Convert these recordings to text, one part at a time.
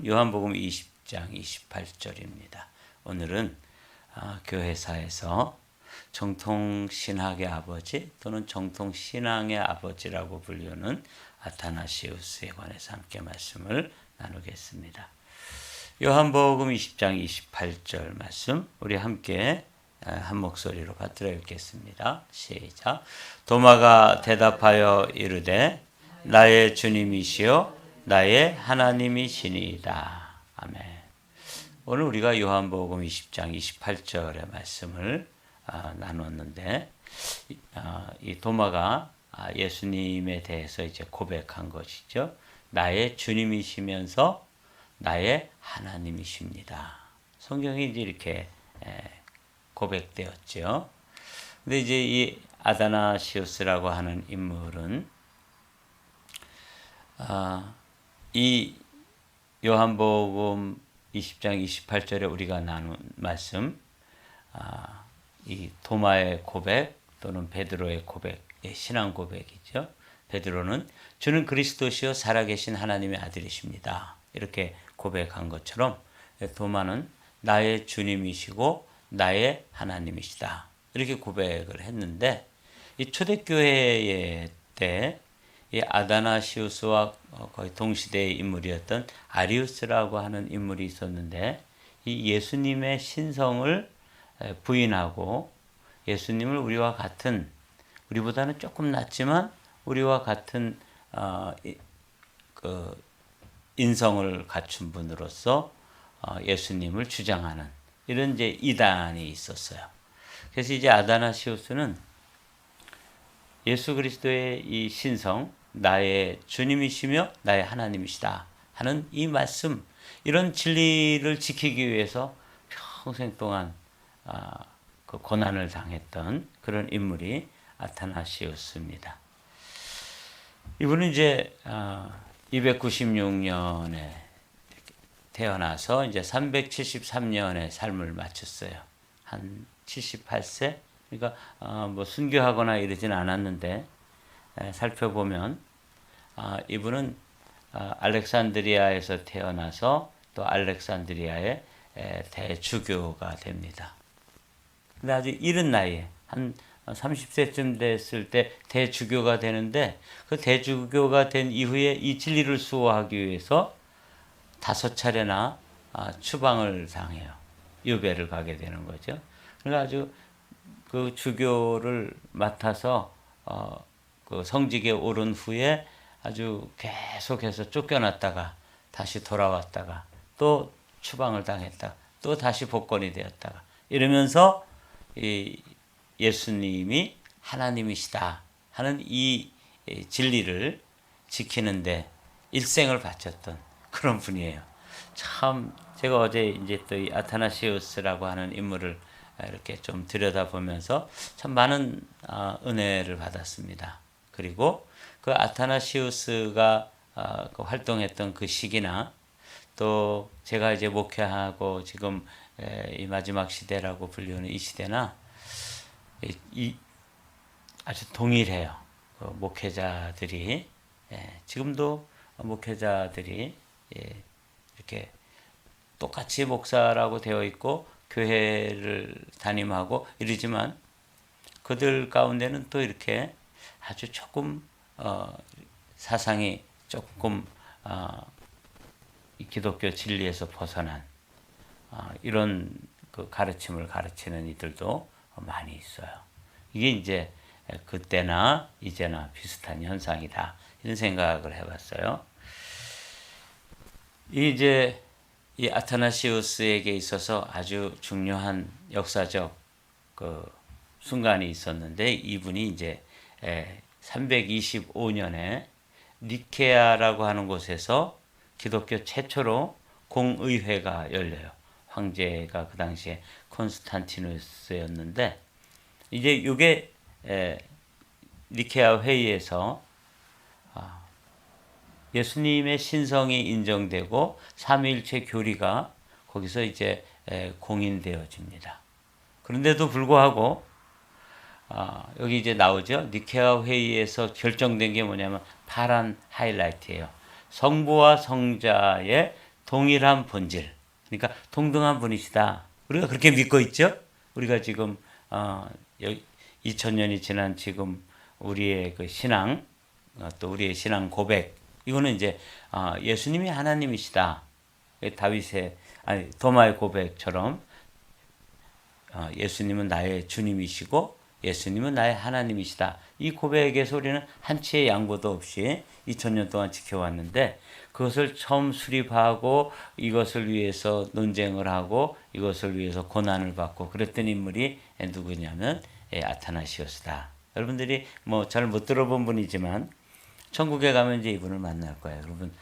요한복음 20장 28절입니다. 오늘은 교회사에서 정통신학의 아버지 또는 정통신앙의 아버지라고 불리는 아타나시우스에 관해서 함께 말씀을 나누겠습니다. 요한복음 20장 28절 말씀 우리 함께 한 목소리로 받들어 읽겠습니다. 시작. 도마가 대답하여 이르되 나의 주님이시여 나의 하나님이시니이다. 아멘. 오늘 우리가 요한복음 20장 28절의 말씀을 나눴는데 이 도마가 예수님에 대해서 이제 고백한 것이죠. 나의 주님이시면서 나의 하나님이십니다. 성경이 이제 이렇게 고백되었죠. 근데 이제 이 아다나시우스라고 하는 인물은 이 요한복음 20장 28절에 우리가 나눈 말씀, 이 도마의 고백 또는 베드로의 고백의 신앙 고백이죠. 베드로는 주는 그리스도시요 살아계신 하나님의 아들이십니다. 이렇게 고백한 것처럼 도마는 나의 주님이시고 나의 하나님이시다. 이렇게 고백을 했는데 이 초대교회 때 이 아다나시우스와 거의 동시대의 인물이었던 아리우스라고 하는 인물이 있었는데 이 예수님의 신성을 부인하고 예수님을 우리와 같은, 우리보다는 조금 낫지만 우리와 같은 그 인성을 갖춘 분으로서 예수님을 주장하는 이런 이제 이단이 있었어요. 그래서 이제 아다나시우스는 예수 그리스도의 이 신성, 나의 주님이시며 나의 하나님이시다 하는 이 말씀, 이런 진리를 지키기 위해서 평생 동안 그 고난을 당했던 그런 인물이 아타나시우스입니다. 이분은 이제 296년에 태어나서 이제 373년의 삶을 마쳤어요. 한 78세? 그러니까 뭐 순교하거나 이러진 않았는데 살펴보면 이분은 알렉산드리아에서 태어나서 또 알렉산드리아의 대주교가 됩니다. 근데 아주 이른 나이에 한 30세쯤 됐을 때 대주교가 되는데 그 대주교가 된 이후에 이 진리를 수호하기 위해서 5차례나 추방을 당해요. 유배를 가게 되는 거죠. 그러니까 아주 그 주교를 맡아서 그 성직에 오른 후에 아주 계속해서 쫓겨났다가 다시 돌아왔다가 또 추방을 당했다가 또 다시 복권이 되었다가 이러면서 이 예수님이 하나님이시다 하는 이 진리를 지키는데 일생을 바쳤던 그런 분이에요. 참 제가 어제 이제 또 이 아타나시우스라고 하는 인물을 이렇게 좀 들여다보면서 참 많은 은혜를 받았습니다. 그리고 그 아타나시우스가 그 활동했던 그 시기나 또 제가 이제 목회하고 지금 이 마지막 시대라고 불리는 이 시대나 아주 동일해요. 그 목회자들이 지금도 목회자들이 이렇게 똑같이 목사라고 되어 있고 교회를 담임하고 이러지만 그들 가운데는 또 이렇게 아주 조금 사상이 조금 이 기독교 진리에서 벗어난 이런 그 가르침을 가르치는 이들도 많이 있어요. 이게 이제 그때나 이제나 비슷한 현상이다 이런 생각을 해봤어요. 이제 이 아타나시우스에게 있어서 아주 중요한 역사적 그 순간이 있었는데 이분이 이제 325년에 니케아라고 하는 곳에서 기독교 최초로 공의회가 열려요. 황제가 그 당시에 콘스탄티누스였는데 이제 이게 니케아 회의에서 예수님의 신성이 인정되고 삼위일체 교리가 거기서 이제 공인되어집니다. 그런데도 불구하고 여기 이제 나오죠. 니케아 회의에서 결정된 게 뭐냐면 파란 하이라이트예요. 성부와 성자의 동일한 본질, 그러니까 동등한 분이시다. 우리가 그렇게 믿고 있죠. 우리가 지금 2000년이 지난 지금 우리의 그 신앙, 또 우리의 신앙 고백, 이거는 이제 예수님이 하나님이시다. 다윗의 도마의 고백처럼 예수님은 나의 주님이시고 예수님은 나의 하나님이시다. 이 고백에서 우리는 한치의 양보도 없이 2000년 동안 지켜왔는데, 그것을 처음 수립하고 이것을 위해서 논쟁을 하고 이것을 위해서 고난을 받고 그랬던 인물이 누구냐면 아타나시오스다. 여러분들이 뭐 잘 못 들어본 분이지만 천국에 가면 이제 이분을 만날 거예요. 여러분,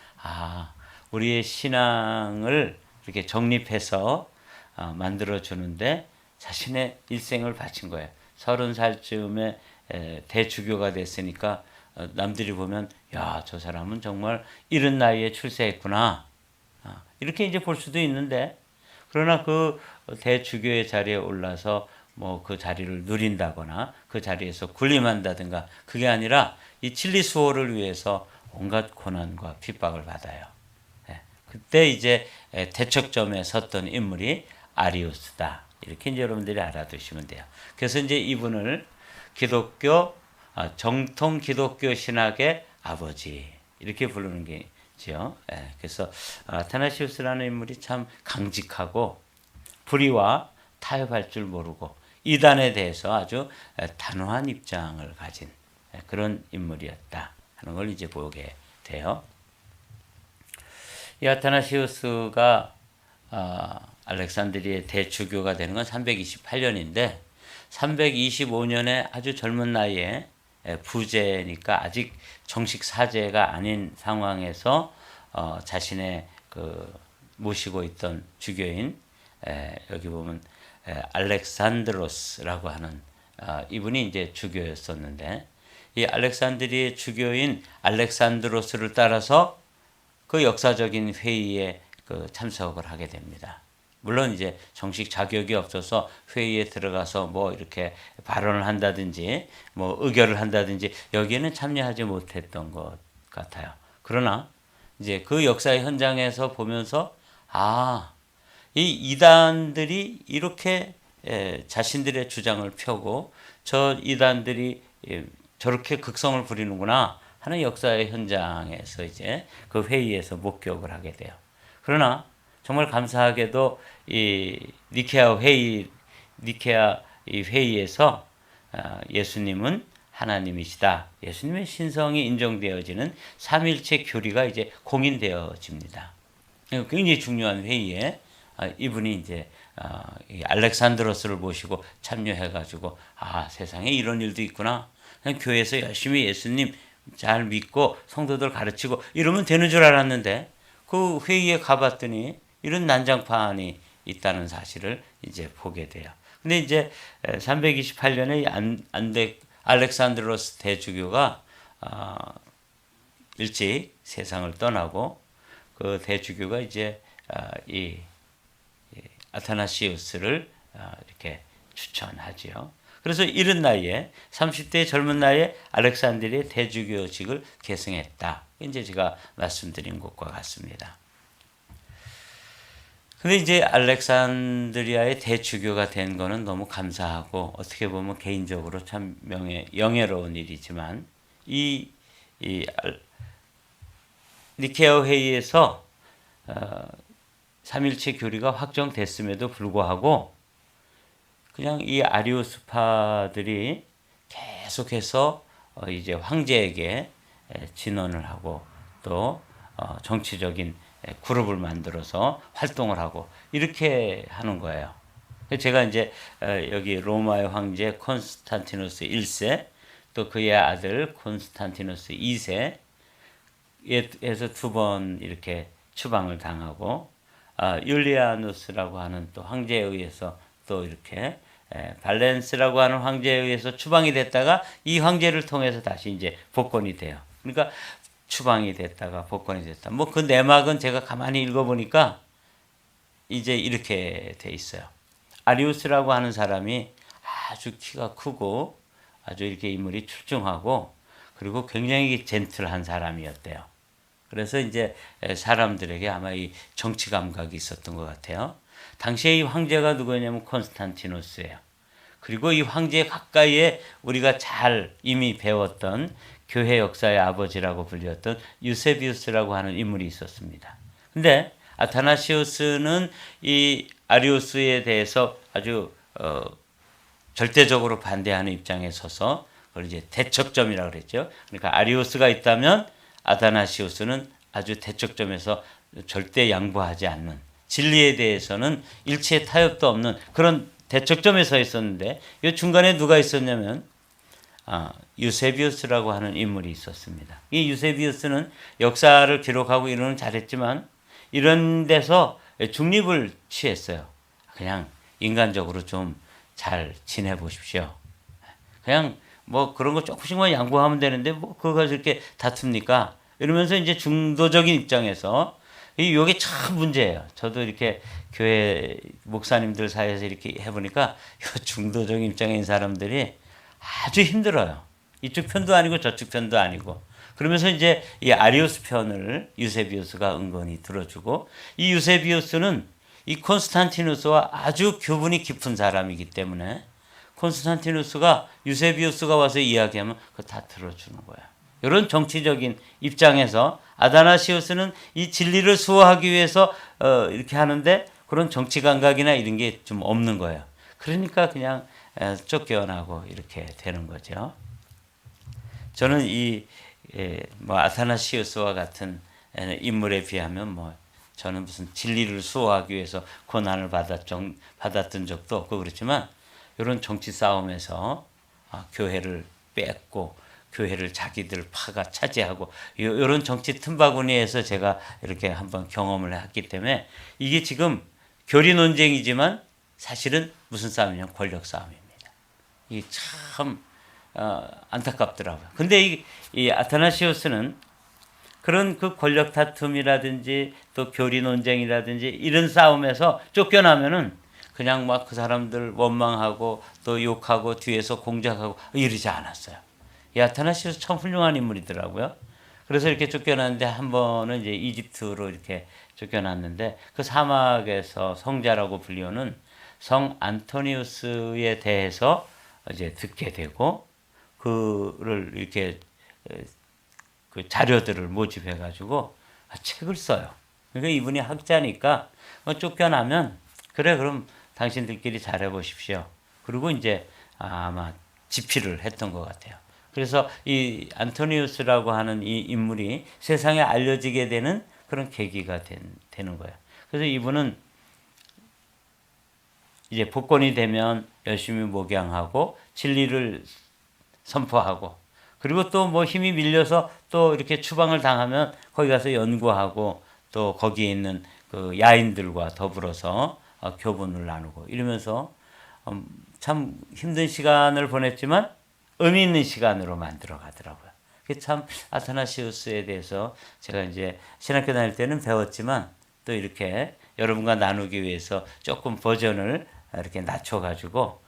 우리의 신앙을 이렇게 정립해서 만들어 주는데 자신의 일생을 바친 거예요. 30살쯤에 대주교가 됐으니까 남들이 보면 야, 저 사람은 정말 이른 나이에 출세했구나. 이렇게 이제 볼 수도 있는데, 그러나 그 대주교의 자리에 올라서 뭐 그 자리를 누린다거나 그 자리에서 군림한다든가, 그게 아니라 이 진리 수호를 위해서 온갖 고난과 핍박을 받아요. 그때 이제 대척점에 섰던 인물이 아리우스다. 이렇게 이제 여러분들이 알아두시면 돼요. 그래서 이제 이분을 기독교 정통 기독교 신학의 아버지 이렇게 부르는 게지요. 그래서 아타나시우스라는 인물이 참 강직하고 불의와 타협할 줄 모르고 이단에 대해서 아주 단호한 입장을 가진 그런 인물이었다 하는 걸 이제 보게 돼요. 이 아타나시우스가 알렉산드리아의 대주교가 되는 건 328년인데 325년에 아주 젊은 나이에 부제니까 아직 정식 사제가 아닌 상황에서 자신의 그 모시고 있던 주교인 여기 보면 알렉산드로스라고 하는 이분이 이제 주교였었는데, 이 알렉산드리아의 주교인 알렉산드로스를 따라서 그 역사적인 회의에 그 참석을 하게 됩니다. 물론 이제 정식 자격이 없어서 회의에 들어가서 뭐 이렇게 발언을 한다든지 뭐 의결을 한다든지 여기에는 참여하지 못했던 것 같아요. 그러나 이제 그 역사의 현장에서 보면서 이 이단들이 이렇게 자신들의 주장을 펴고 저 이단들이 저렇게 극성을 부리는구나 하는 역사의 현장에서 이제 그 회의에서 목격을 하게 돼요. 그러나 정말 감사하게도 이 니케아 이 회의에서 예수님은 하나님이시다. 예수님의 신성이 인정되어지는 삼일체 교리가 이제 공인되어집니다. 굉장히 중요한 회의에 이분이 이제 알렉산드로스를 모시고 참여해가지고 세상에 이런 일도 있구나. 그냥 교회에서 열심히 예수님 잘 믿고 성도들 가르치고 이러면 되는 줄 알았는데 그 회의에 가봤더니 이런 난장판이 있다는 사실을 이제 보게 돼요. 근데 이제 328년에 알렉산드로스 대주교가 일찍 세상을 떠나고 그 대주교가 이제 이 아타나시우스를 이렇게 추천하지요. 그래서 이른 나이에 30대 젊은 나이에 알렉산드리아의 대주교직을 계승했다. 이제 제가 말씀드린 것과 같습니다. 근데 이제 알렉산드리아의 대주교가 된 거는 너무 감사하고 어떻게 보면 개인적으로 참 영예로운 일이지만 이 니케아 회의에서 삼일체 교리가 확정됐음에도 불구하고 그냥 이 아리우스파들이 계속해서 이제 황제에게 진언을 하고 또 정치적인 그룹을 만들어서 활동을 하고 이렇게 하는 거예요. 제가 이제 여기 로마의 황제 콘스탄티누스 1세 또 그의 아들 콘스탄티누스 2세에서 두 번 이렇게 추방을 당하고 율리아누스라고 하는 또 황제에 의해서 또 이렇게 발렌스라고 하는 황제에 의해서 추방이 됐다가 이 황제를 통해서 다시 이제 복권이 돼요. 그러니까 추방이 됐다가 복권이 됐다. 뭐 그 내막은 제가 가만히 읽어보니까 이제 이렇게 돼 있어요. 아리우스라고 하는 사람이 아주 키가 크고 아주 이렇게 인물이 출중하고 그리고 굉장히 젠틀한 사람이었대요. 그래서 이제 사람들에게 아마 이 정치 감각이 있었던 것 같아요. 당시에 이 황제가 누구냐면 콘스탄티누스예요. 그리고 이 황제 가까이에 우리가 잘 이미 배웠던 교회 역사의 아버지라고 불렸던 유세비우스라고 하는 인물이 있었습니다. 근데 아타나시우스는 이 아리우스에 대해서 아주 절대적으로 반대하는 입장에 서서 그걸 이제 대척점이라고 그랬죠. 그러니까 아리우스가 있다면 아타나시우스는 아주 대척점에서 절대 양보하지 않는, 진리에 대해서는 일체 타협도 없는 그런 대척점에 서 있었는데 이 중간에 누가 있었냐면 유세비우스라고 하는 인물이 있었습니다. 이 유세비우스는 역사를 기록하고 이러는 잘했지만 이런 데서 중립을 취했어요. 그냥 인간적으로 좀 잘 지내보십시오. 그냥 뭐 그런 거 조금씩만 양보하면 되는데 뭐 그거 가지고 이렇게 다툽니까? 이러면서 이제 중도적인 입장에서 이게 참 문제예요. 저도 이렇게 교회 목사님들 사이에서 이렇게 해보니까 중도적인 입장에 있는 사람들이 아주 힘들어요. 이쪽 편도 아니고 저쪽 편도 아니고. 그러면서 이제 이 아리우스 편을 유세비우스가 은근히 들어주고, 이 유세비우스는 이 콘스탄티누스와 아주 교분이 깊은 사람이기 때문에 콘스탄티누스가 유세비우스가 와서 이야기하면 그거 다 들어주는 거야. 이런 정치적인 입장에서 아다나시우스는 이 진리를 수호하기 위해서 이렇게 하는데 그런 정치 감각이나 이런 게 좀 없는 거예요. 그러니까 그냥 쫓겨나고 이렇게 되는 거죠. 저는 뭐 아타나시우스와 같은 인물에 비하면 뭐 저는 무슨 진리를 수호하기 위해서 고난을 받았던 적도 없고 그렇지만 이런 정치 싸움에서 교회를 뺏고 교회를 자기들 파가 차지하고 이런 정치 틈바구니에서 제가 이렇게 한번 경험을 했기 때문에 이게 지금 교리 논쟁이지만 사실은 무슨 싸움이냐면 권력 싸움입니다. 이게 참 안타깝더라고요. 근데 이 아타나시우스는 그런 그 권력 다툼이라든지 또 교리 논쟁이라든지 이런 싸움에서 쫓겨나면은 그냥 막 그 사람들 원망하고 또 욕하고 뒤에서 공작하고 이러지 않았어요. 이 아타나시우스 참 훌륭한 인물이더라고요. 그래서 이렇게 쫓겨났는데 한 번은 이제 이집트로 이렇게 쫓겨났는데 그 사막에서 성자라고 불리우는 성 안토니우스에 대해서 이제 듣게 되고 그를 이렇게 그 자료들을 모집해 가지고 책을 써요. 그러니까 이분이 학자니까 쫓겨나면 그래 그럼 당신들끼리 잘해 보십시오. 그리고 이제 아마 집필을 했던 것 같아요. 그래서 이 안토니우스라고 하는 이 인물이 세상에 알려지게 되는 그런 계기가 되는 거예요. 그래서 이분은 이제 복권이 되면 열심히 목양하고 진리를 선포하고 그리고 또 뭐 힘이 밀려서 또 이렇게 추방을 당하면 거기 가서 연구하고 또 거기에 있는 그 야인들과 더불어서 교분을 나누고 이러면서 참 힘든 시간을 보냈지만 의미 있는 시간으로 만들어 가더라고요. 그게 참 아타나시우스에 대해서 제가 이제 신학교 다닐 때는 배웠지만 또 이렇게 여러분과 나누기 위해서 조금 버전을 이렇게 낮춰 가지고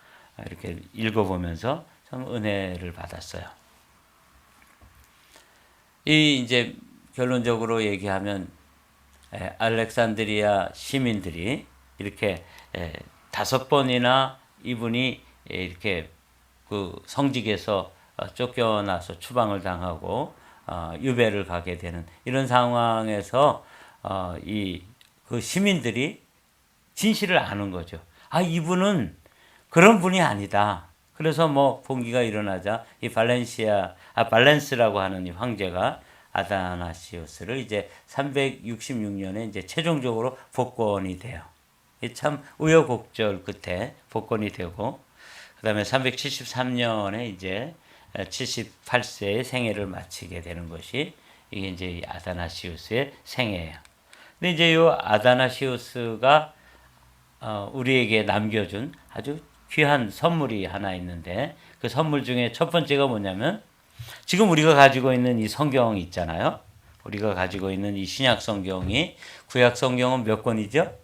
이렇게 읽어보면서 참 은혜를 받았어요. 이제 결론적으로 얘기하면 알렉산드리아 시민들이 이렇게 5번이나 이분이 이렇게 그 성직에서 쫓겨나서 추방을 당하고 유배를 가게 되는 이런 상황에서 그 시민들이 진실을 아는 거죠. 이분은 그런 분이 아니다. 그래서 뭐 봉기가 일어나자 이 발렌스라고 하는 이 황제가 아다나시우스를 이제 366년에 이제 최종적으로 복권이 돼요. 참 우여곡절 끝에 복권이 되고 그다음에 373년에 이제 78세의 생애를 마치게 되는 것이 이게 이제 아다나시우스의 생애예요. 근데 이제 이 아다나시우스가 우리에게 남겨준 아주 귀한 선물이 하나 있는데 그 선물 중에 첫 번째가 뭐냐면 지금 우리가 가지고 있는 이 성경 있잖아요. 우리가 가지고 있는 이 신약 성경이 구약 성경은 몇 권이죠?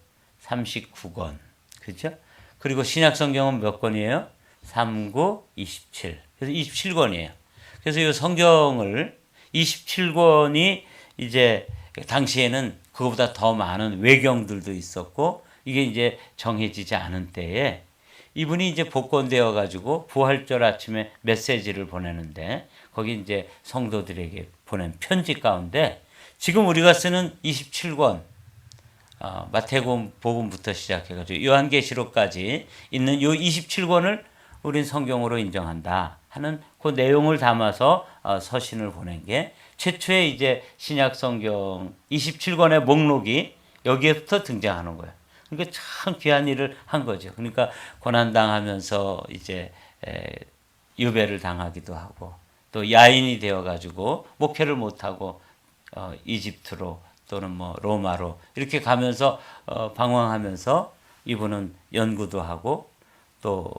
39권. 그렇죠? 그리고 신약 성경은 몇 권이에요? 3, 9, 27. 그래서 27권이에요. 그래서 이 성경을 27권이 이제 당시에는 그거보다 더 많은 외경들도 있었고 이게 이제 정해지지 않은 때에 이분이 이제 복권되어 가지고 부활절 아침에 메시지를 보내는데 거기 이제 성도들에게 보낸 편지 가운데 지금 우리가 쓰는 27권 마태복음 복음부터 시작해가지고 요한계시록까지 있는 요 27권을 우린 성경으로 인정한다 하는 그 내용을 담아서 서신을 보낸 게 최초의 이제 신약 성경 27권의 목록이 여기에부터 등장하는 거예요. 그러니까 참 귀한 일을 한 거죠. 그러니까 고난 당하면서 이제 유배를 당하기도 하고 또 야인이 되어 가지고 목회를 못 하고 이집트로 또는 뭐 로마로 이렇게 가면서 방황하면서 이분은 연구도 하고 또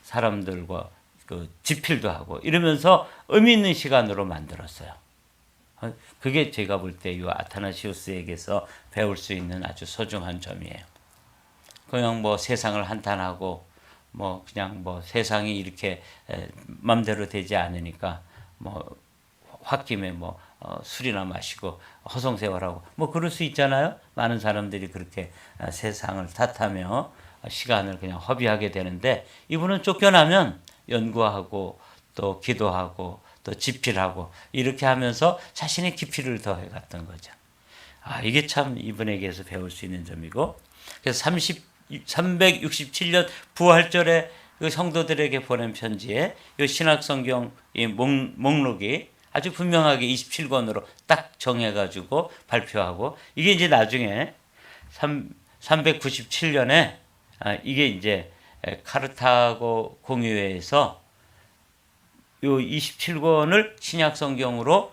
사람들과 그 집필도 하고 이러면서 의미 있는 시간으로 만들었어요. 그게 제가 볼 때 이 아타나시우스에게서 배울 수 있는 아주 소중한 점이에요. 그냥 뭐 세상을 한탄하고 뭐 그냥 뭐 세상이 이렇게 맘대로 되지 않으니까 뭐 홧김에 뭐 술이나 마시고 허송세월하고 뭐 그럴 수 있잖아요. 많은 사람들이 그렇게 세상을 탓하며 시간을 그냥 허비하게 되는데 이분은 쫓겨나면 연구하고 또 기도하고 또 집필하고 이렇게 하면서 자신의 깊이를 더해 갔던 거죠. 이게 참 이분에게서 배울 수 있는 점이고 그래서 367년 부활절에 그 성도들에게 보낸 편지에 이 신약성경 이 목록이 아주 분명하게 27권으로 딱 정해가지고 발표하고 이게 이제 나중에 397년에 이게 이제 카르타고 공의회에서 요 27권을 신약 성경으로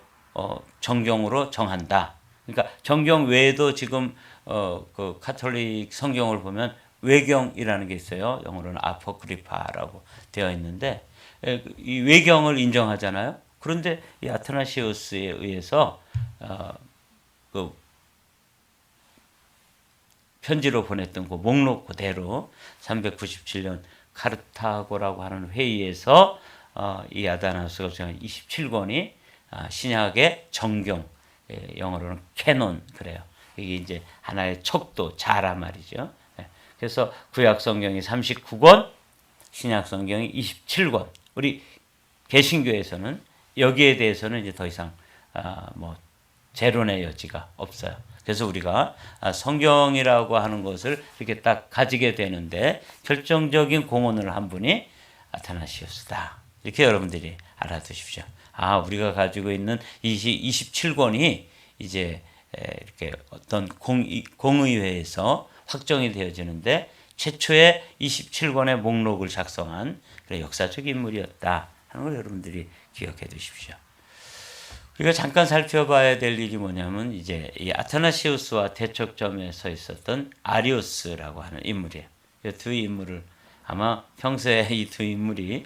정경으로 정한다. 그러니까 정경 외에도 지금 그 카톨릭 성경을 보면 외경이라는 게 있어요. 영어로는 아포크리파라고 되어 있는데 이 외경을 인정하잖아요. 그런데 이 아타나시우스에 의해서 그 편지로 보냈던 그 목록 그대로 397년 카르타고라고 하는 회의에서 이 아타나시우스가 정한 27권이 신약의 정경, 영어로는 캐논 그래요. 이게 이제 하나의 척도, 자라 말이죠. 그래서 구약 성경이 39권, 신약 성경이 27권. 우리 개신교에서는 여기에 대해서는 이제 더 이상 뭐 재론의 여지가 없어요. 그래서 우리가 성경이라고 하는 것을 이렇게 딱 가지게 되는데 결정적인 공헌을 한 분이 아타나시우스다. 이렇게 여러분들이 알아두십시오. 우리가 가지고 있는 27권이 이제 이렇게 어떤 공의회에서 확정이 되어지는데 최초의 27권의 목록을 작성한 그런 역사적 인물이었다 하는 걸 여러분들이 기억해 두십시오. 우리가 잠깐 살펴봐야 될 일이 뭐냐면 이제 이 아타나시우스와 대척점에 서 있었던 아리우스라고 하는 인물이에요. 이 두 인물을 아마 평소에 이 두 인물이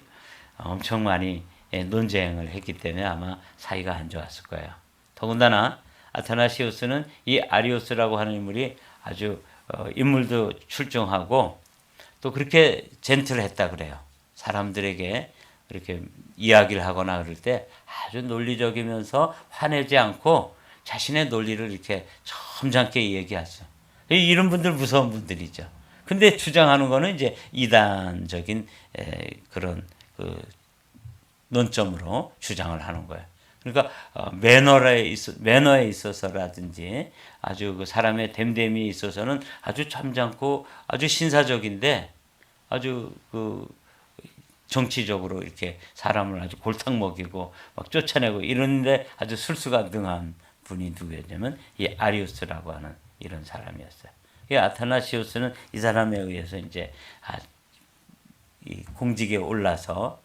엄청 많이 논쟁을 했기 때문에 아마 사이가 안 좋았을 거예요. 더군다나 아타나시우스는 이 아리우스라고 하는 인물이 아주 인물도 출중하고 또 그렇게 젠틀했다 그래요. 사람들에게 이렇게 이야기를 하거나 그럴 때 아주 논리적이면서 화내지 않고 자신의 논리를 이렇게 점잖게 얘기하죠. 이런 분들 무서운 분들이죠. 근데 주장하는 거는 이제 이단적인 그런 그 논점으로 주장을 하는 거예요. 그러니까 매너에 있어서라든지 아주 그 사람의 됨됨이에 있어서는 아주 점잖고 아주 신사적인데 아주 그 정치적으로 이렇게 사람을 아주 골탕 먹이고 막 쫓아내고 이런데 아주 술수가 능한 분이 누구였냐면 이 아리우스라고 하는 이런 사람이었어요. 이 아타나시우스는 이 사람에 의해서 이제 이 공직에 올라서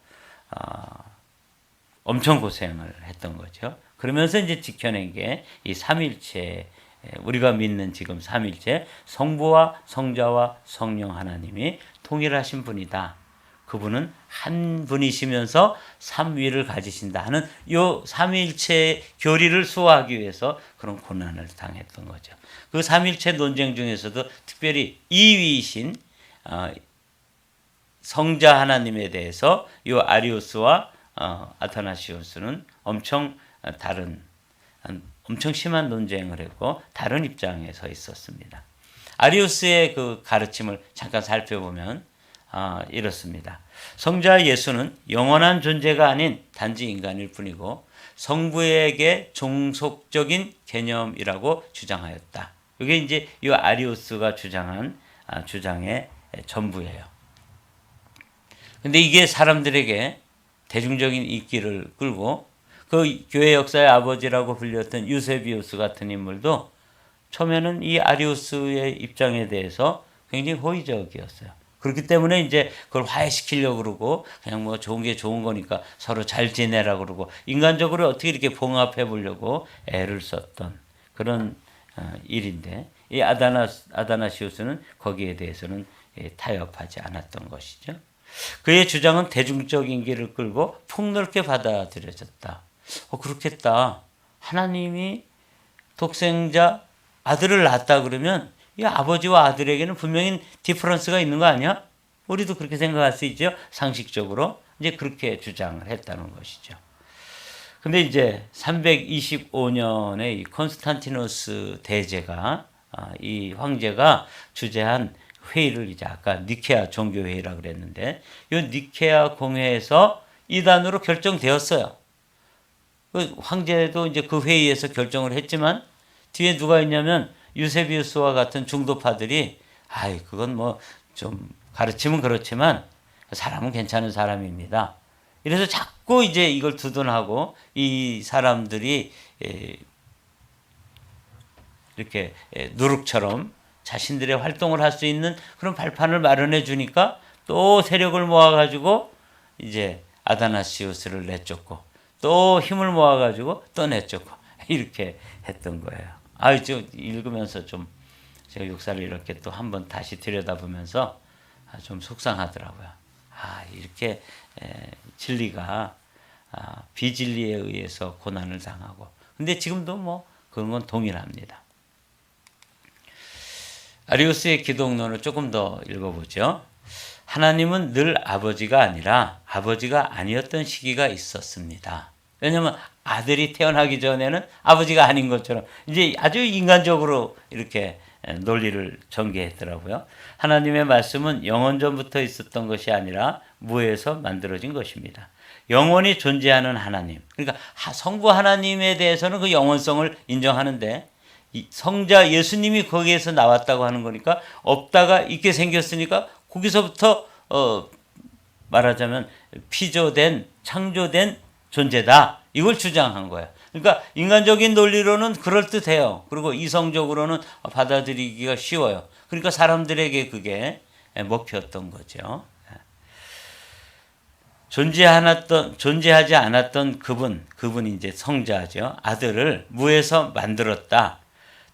엄청 고생을 했던 거죠. 그러면서 이제 지켜낸 게 이 삼일체, 우리가 믿는 지금 삼일체, 성부와 성자와 성령 하나님이 통일하신 분이다. 그분은 한 분이시면서 삼위를 가지신다 하는 요 삼일체 교리를 수호하기 위해서 그런 고난을 당했던 거죠. 그 삼일체 논쟁 중에서도 특별히 2위이신 성자 하나님에 대해서 요 아리우스와 아타나시우스는 엄청 다른 엄청 심한 논쟁을 했고 다른 입장에 서 있었습니다. 아리우스의 그 가르침을 잠깐 살펴보면 이렇습니다. 성자 예수는 영원한 존재가 아닌 단지 인간일 뿐이고 성부에게 종속적인 개념이라고 주장하였다. 이게 이제 이 아리우스가 주장한 주장의 전부예요. 근데 이게 사람들에게 대중적인 인기를 끌고 그 교회 역사의 아버지라고 불렸던 유세비우스 같은 인물도 처음에는 이 아리우스의 입장에 대해서 굉장히 호의적이었어요. 그렇기 때문에 이제 그걸 화해시키려고 그러고 그냥 뭐 좋은 게 좋은 거니까 서로 잘 지내라고 그러고 인간적으로 어떻게 이렇게 봉합해 보려고 애를 썼던 그런 일인데 이 아다나시우스는 거기에 대해서는 타협하지 않았던 것이죠. 그의 주장은 대중적 인기를 끌고 폭넓게 받아들여졌다. 그렇겠다. 하나님이 독생자 아들을 낳았다 그러면 이 아버지와 아들에게는 분명히 디퍼런스가 있는 거 아니야? 우리도 그렇게 생각할 수 있죠. 상식적으로. 이제 그렇게 주장을 했다는 것이죠. 근데 이제 325년에 이 콘스탄티노스 대제가 이 황제가 주재한 회의를 이제 아까 니케아 종교회의라고 그랬는데 이 니케아 공회에서 이단으로 결정되었어요. 그 황제도 이제 그 회의에서 결정을 했지만 뒤에 누가 있냐면 유세비우스와 같은 중도파들이 그건 뭐 좀 가르치면 그렇지만 사람은 괜찮은 사람입니다. 이래서 자꾸 이제 이걸 두둔하고 이 사람들이 이렇게 누룩처럼 자신들의 활동을 할 수 있는 그런 발판을 마련해 주니까 또 세력을 모아가지고 이제 아다나시우스를 내쫓고 또 힘을 모아가지고 또 내쫓고 이렇게 했던 거예요. 저 읽으면서 좀 제가 역사를 이렇게 또 한번 다시 들여다보면서 좀 속상하더라고요. 이렇게 진리가 비진리에 의해서 고난을 당하고 근데 지금도 뭐 그런 건 동일합니다. 아리우스의 기독론을 조금 더 읽어보죠. 하나님은 늘 아버지가 아니라 아버지가 아니었던 시기가 있었습니다. 왜냐하면 아들이 태어나기 전에는 아버지가 아닌 것처럼 이제 아주 인간적으로 이렇게 논리를 전개했더라고요. 하나님의 말씀은 영원 전부터 있었던 것이 아니라 무에서 만들어진 것입니다. 영원히 존재하는 하나님. 그러니까 성부 하나님에 대해서는 그 영원성을 인정하는데 성자 예수님이 거기에서 나왔다고 하는 거니까 없다가 있게 생겼으니까 거기서부터 말하자면 피조된 창조된 존재다. 이걸 주장한 거예요. 그러니까 인간적인 논리로는 그럴듯해요. 그리고 이성적으로는 받아들이기가 쉬워요. 그러니까 사람들에게 그게 먹혔던 거죠. 존재하지 않았던 그분이 이제 성자죠. 아들을 무에서 만들었다.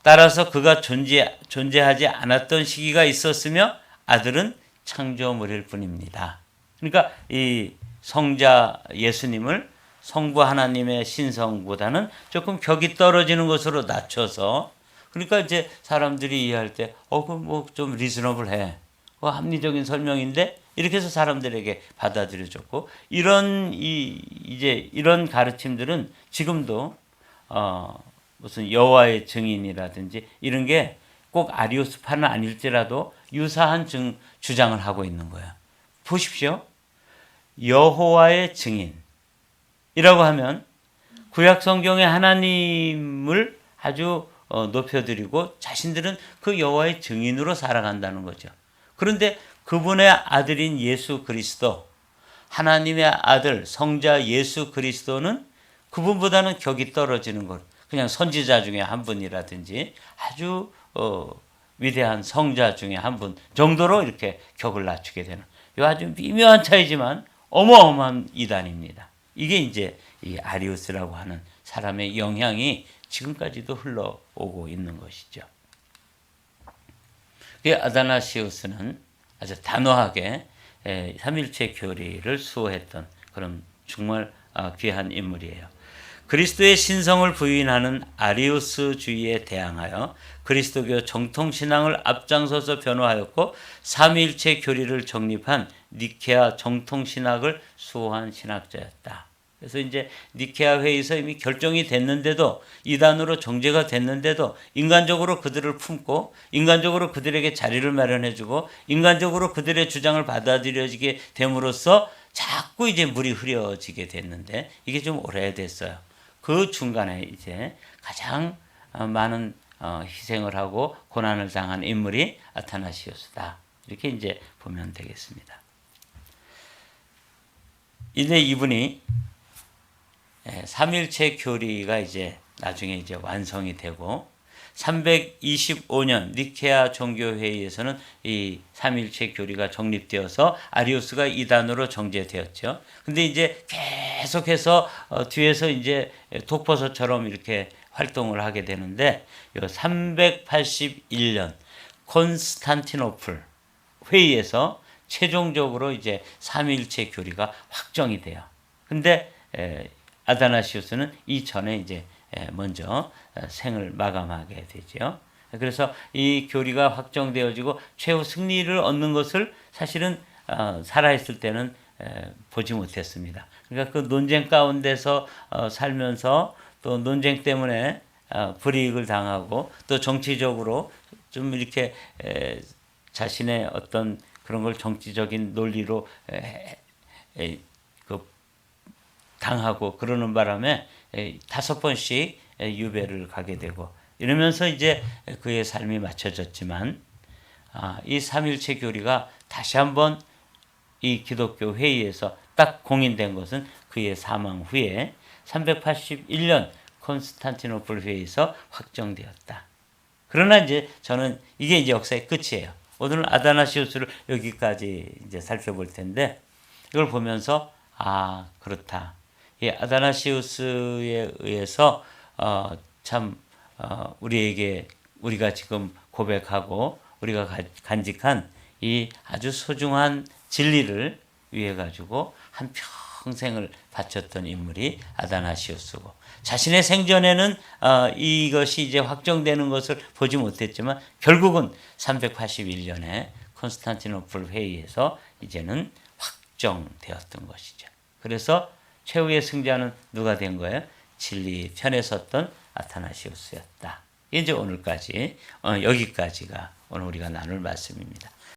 따라서 그가 존재하지 않았던 시기가 있었으며 아들은 창조물일 뿐입니다. 그러니까 이 성자 예수님을 성부 하나님의 신성보다는 조금 격이 떨어지는 것으로 낮춰서 그러니까 이제 사람들이 이해할 때 그럼 뭐 좀 리즈너블해. 합리적인 설명인데 이렇게 해서 사람들에게 받아들여졌고 이런 가르침들은 지금도 무슨 여호와의 증인이라든지 이런 게 꼭 아리우스파는 아닐지라도 유사한 주장을 하고 있는 거예요. 보십시오. 여호와의 증인이라고 하면 구약 성경의 하나님을 아주 높여드리고 자신들은 그 여호와의 증인으로 살아간다는 거죠. 그런데 그분의 아들인 예수 그리스도, 하나님의 아들 성자 예수 그리스도는 그분보다는 격이 떨어지는 것. 그냥 선지자 중에 한 분이라든지 아주 위대한 성자 중에 한 분 정도로 이렇게 격을 낮추게 되는 이 아주 미묘한 차이지만 어마어마한 이단입니다. 이게 이제 이 아리우스라고 하는 사람의 영향이 지금까지도 흘러오고 있는 것이죠. 아다나시우스는 아주 단호하게 삼일체 교리를 수호했던 그런 정말 귀한 인물이에요. 그리스도의 신성을 부인하는 아리우스주의에 대항하여 그리스도교 정통신앙을 앞장서서 변호하였고 삼위일체 교리를 정립한 니케아 정통신학을 수호한 신학자였다. 그래서 이제 니케아 회의에서 이미 결정이 됐는데도 이단으로 정죄가 됐는데도 인간적으로 그들을 품고 인간적으로 그들에게 자리를 마련해주고 인간적으로 그들의 주장을 받아들여지게 됨으로써 자꾸 이제 물이 흐려지게 됐는데 이게 좀 오래됐어요. 그 중간에 이제 가장 많은 희생을 하고 고난을 당한 인물이 아타나시우스다. 이렇게 이제 보면 되겠습니다. 이제 이분이 삼일체 교리가 이제 나중에 이제 완성이 되고 325년 니케아 종교회의에서는 이 삼일체 교리가 정립되어서 아리우스가 이단으로 정죄되었죠. 근데 이제 계속해서 뒤에서 이제 독버섯처럼 이렇게 활동을 하게 되는데 381년 콘스탄티노플 회의에서 최종적으로 이제 삼일체 교리가 확정이 돼요. 근데 아다나시우스는 이전에 이제 먼저 생을 마감하게 되죠. 그래서 이 교리가 확정되어지고 최후 승리를 얻는 것을 사실은 살아있을 때는 보지 못했습니다. 그러니까 그 논쟁 가운데서 살면서 또 논쟁 때문에 불이익을 당하고 또 정치적으로 좀 이렇게 자신의 어떤 그런 걸 정치적인 논리로 당하고 그러는 바람에 5번씩 유배를 가게 되고 이러면서 이제 그의 삶이 맞춰졌지만 이 삼일체 교리가 다시 한번 이 기독교 회의에서 딱 공인된 것은 그의 사망 후에 381년 콘스탄티노플 회의에서 확정되었다. 그러나 이제 저는 이게 이제 역사의 끝이에요. 오늘은 아다나시우스를 여기까지 이제 살펴볼 텐데 이걸 보면서 그렇다. 이 아다나시우스에 의해서 우리에게 우리가 지금 고백하고 우리가 간직한 이 아주 소중한 진리를 위해 가지고 한 평생을 바쳤던 인물이 아다나시우스고 자신의 생전에는 이것이 이제 확정되는 것을 보지 못했지만 결국은 381년에 콘스탄티노플 회의에서 이제는 확정되었던 것이죠. 그래서 최후의 승자는 누가 된 거예요? 진리 편에 섰던 아타나시우스였다. 이제 오늘까지 여기까지가 오늘 우리가 나눌 말씀입니다.